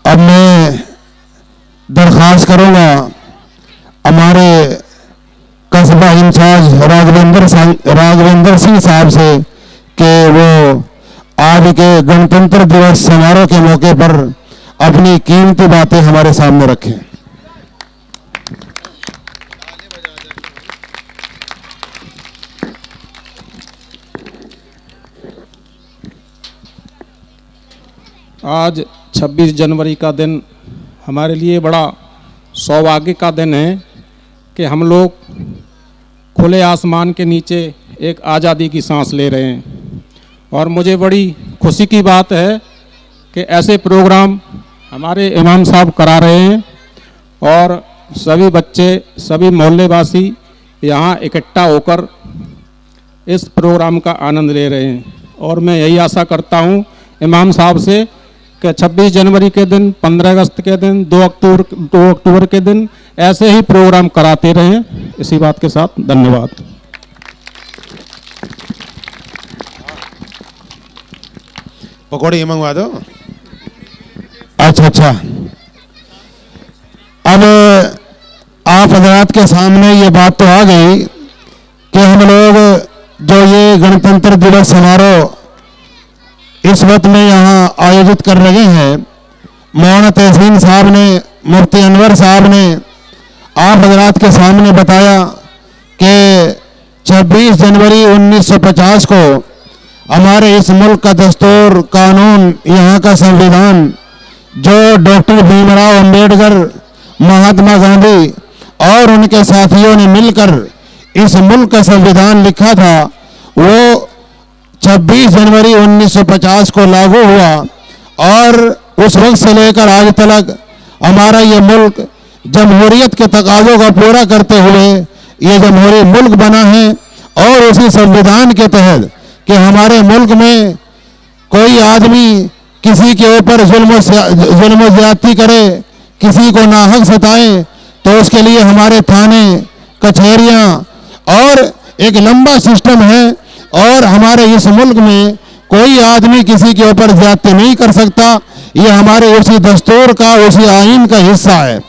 अब मैं दरख्वास्त करूंगा हमारे कस्बा इंचार्ज राघवेंद्र सिंह साहब से कि वो आज के गणतंत्र दिवस समारोह के मौके पर अपनी कीमती बातें हमारे सामने रखें। आज 26 जनवरी का दिन हमारे लिए बड़ा सौभाग्य का दिन है कि हम लोग खुले आसमान के नीचे एक आज़ादी की सांस ले रहे हैं। और मुझे बड़ी खुशी की बात है कि ऐसे प्रोग्राम हमारे इमाम साहब करा रहे हैं और सभी बच्चे, सभी मोहल्लेवासी यहाँ इकट्ठा होकर इस प्रोग्राम का आनंद ले रहे हैं। और मैं यही आशा करता हूँ इमाम साहब से कि 26 जनवरी के दिन, 15 अगस्त के दिन, 2 अक्टूबर के दिन ऐसे ही प्रोग्राम कराते रहें। इसी बात के साथ धन्यवाद। पकौड़े मंगवा दो। अच्छा, अब आप हजरात के सामने ये बात तो आ गई कि हम लोग जो ये गणतंत्र दिवस समारोह इस वक्त में यहाँ आयोजित कर रहे हैं, मौलाना तहसीन साहब ने, मुफ्ती अनवर साहब ने आप हजरात के सामने बताया कि 26 जनवरी 1950 को हमारे इस मुल्क का दस्तूर, कानून, यहाँ का संविधान जो डॉक्टर भीमराव अंबेडकर, महात्मा गांधी और उनके साथियों ने मिलकर इस मुल्क का संविधान लिखा था, वो 26 जनवरी 1950 को लागू हुआ। और उस वक्त से लेकर आज तक हमारा ये मुल्क जमहूरियत के तकाज़ों का पूरा करते हुए ये जमहूरी मुल्क बना है। और उसी संविधान के तहत कि हमारे मुल्क में कोई आदमी किसी के ऊपर जुल्म ज़्यादती करे, किसी को नाहक सताए, तो उसके लिए हमारे थाने, कचहरियाँ और एक लंबा सिस्टम है। और हमारे इस मुल्क में कोई आदमी किसी के ऊपर ज़्यादती नहीं कर सकता। ये हमारे उसी दस्तूर का, उसी आईन का हिस्सा है।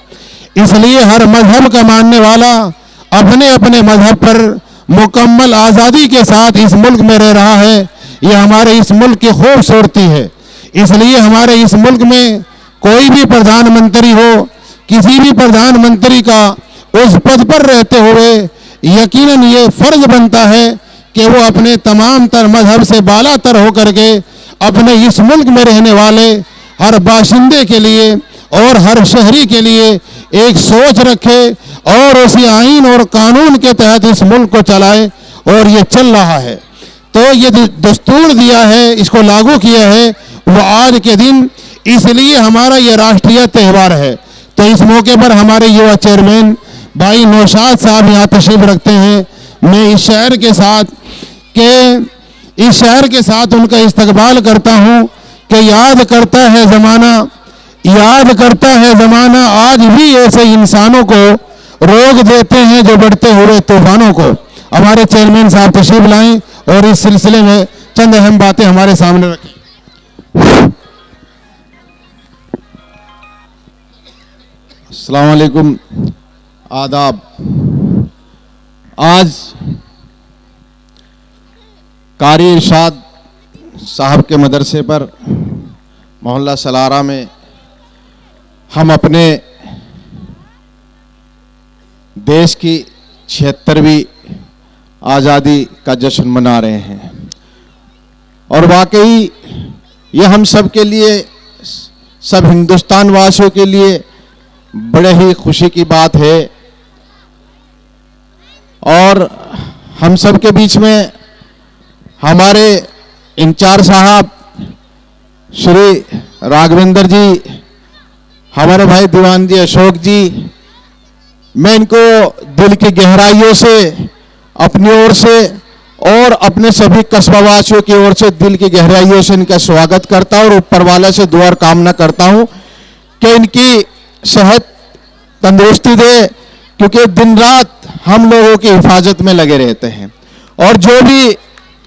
इसलिए हर मजहब का मानने वाला अपने अपने मजहब पर मुकम्मल आज़ादी के साथ इस मुल्क में रह रहा है। ये हमारे इस मुल्क की खूबसूरती है। इसलिए हमारे इस मुल्क में कोई भी प्रधानमंत्री हो, किसी भी प्रधानमंत्री का उस पद पर रहते हुए यकीनन ये फर्ज बनता है कि वो अपने तमाम तर मजहब से बाला तर होकर के अपने इस मुल्क में रहने वाले हर बाशिंदे के लिए और हर शहरी के लिए एक सोच रखे और उसी आईन और कानून के तहत इस मुल्क को चलाए। और ये चल रहा है। तो ये दस्तूर दिया है, इसको लागू किया है वो आज के दिन, इसलिए हमारा ये राष्ट्रीय त्यौहार है। तो इस मौके पर हमारे युवा चेयरमैन भाई नौशाद साहब यहाँ तशरीफ रखते हैं। मैं इस शहर के साथ उनका इस्तकबाल करता हूँ कि याद करता है ज़माना आज भी ऐसे इंसानों को रोक देते हैं जो बढ़ते हुए तूफानों को। हमारे चेयरमैन साहब तशरीफ लाएं और इस सिलसिले में चंद अहम बातें हमारे सामने रखें। अस्सलाम वालेकुम, आदाब। आज कारी इरशाद साहब के मदरसे पर मोहल्ला सलारा में हम अपने देश की 76वीं आज़ादी का जश्न मना रहे हैं। और वाकई ये हम सब के लिए, सब हिंदुस्तान वासियों के लिए बड़े ही खुशी की बात है। और हम सब के बीच में हमारे इंचार्ज साहब श्री राघवेंद्र जी, हमारे भाई दीवान जी अशोक जी, मैं इनको दिल की गहराइयों से अपनी ओर से और अपने सभी कस्बावासियों की ओर से दिल की गहराइयों से इनका स्वागत करता हूँ और ऊपर वाले से दुआ और कामना करता हूँ कि इनकी सेहत तंदुरुस्ती दे, क्योंकि दिन रात हम लोगों की हिफाजत में लगे रहते हैं। और जो भी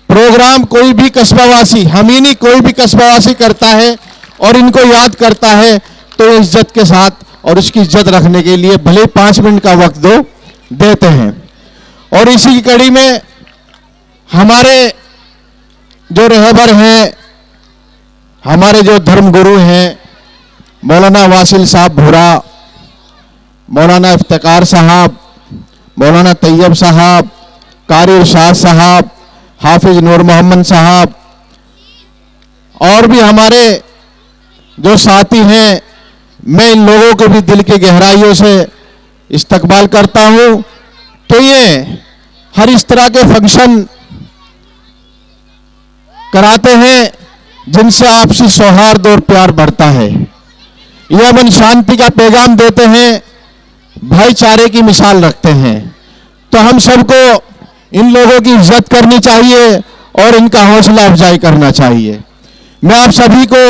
प्रोग्राम कोई भी कस्बावासी, हम ही नहीं, कोई भी कस्बावासी करता है, और इनको याद करता है तो इज्जत के साथ और उसकी इज्जत रखने के लिए भले 5 मिनट का वक्त देते हैं। और इसी की कड़ी में हमारे जो रहबर हैं, हमारे जो धर्मगुरु हैं, मौलाना वासिल साहब भूरा, मौलाना इफ्तिकार साहब, मौलाना तैयब साहब, कारी इरशाद साहब, हाफिज नूर मोहम्मद साहब और भी हमारे जो साथी हैं, मैं इन लोगों के भी दिल की गहराइयों से इस्तकबाल करता हूं। तो ये हर इस तरह के फंक्शन कराते हैं जिनसे आपसी सौहार्द और प्यार बढ़ता है। ये अमन शांति का पैगाम देते हैं, भाईचारे की मिसाल रखते हैं। तो हम सबको इन लोगों की इज्जत करनी चाहिए और इनका हौसला अफजाई करना चाहिए। मैं आप सभी को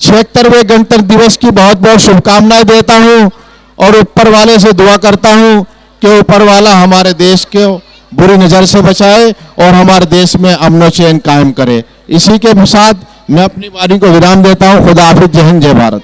76वें गणतंत्र दिवस की बहुत बहुत शुभकामनाएं देता हूं और ऊपर वाले से दुआ करता हूं कि ऊपर वाला हमारे देश को बुरी नजर से बचाए और हमारे देश में अमन चैन कायम करे। इसी के साथ मैं अपनी वाणी को विराम देता हूं। खुदा हाफिज, जय हिंद, जय भारत।